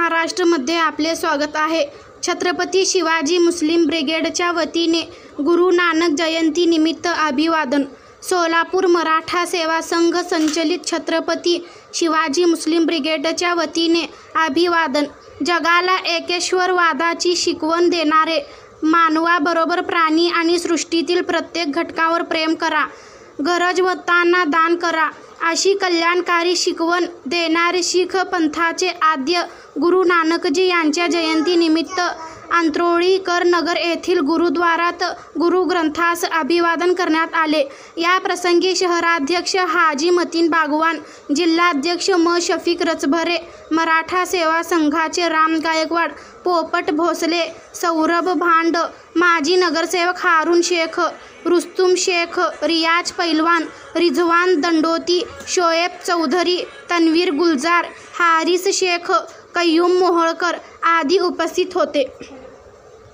महाराष्ट्रमध्ये आपले स्वागत आहे. छत्रपती शिवाजी मुस्लिम ब्रिगेडच्या वतीने गुरु नानक जयंती निमित्त अभिवादन. सोलापूर मराठा सेवा संघ संचलित छत्रपती शिवाजी मुस्लिम ब्रिगेडच्या वतीने अभिवादन. जगाला एकेश्वरवादाची शिकवण देणारे, मानवाबरोबर प्राणी आणि सृष्टीतील प्रत्येक घटकावर प्रेम करा, गरजवंतांना दान करा, अशी कल्याणकारी शिकवण देणारे शीख पंथाचे आद्य गुरु नानकजी यांच्या जयंतीनिमित्त आंत्रोळीकर नगर येथील गुरुद्वारात गुरु ग्रंथास अभिवादन करण्यात आले. या प्रसंगी शहराध्यक्ष हाजी मतीन बागवान, जिल्हाध्यक्ष म शफिक रचभरे, मराठा सेवा संघाचे राम गायकवाड, पोपट भोसले, सौरभ भांड, माजी नगरसेवक हारून शेख, रुस्तुम शेख, रियाज पैलवान, रिझवान दंडोती, शोएब चौधरी, तन्वीर गुलजार, हारिस शेख, कय्यूम मोहोळकर आदी उपस्थित होते.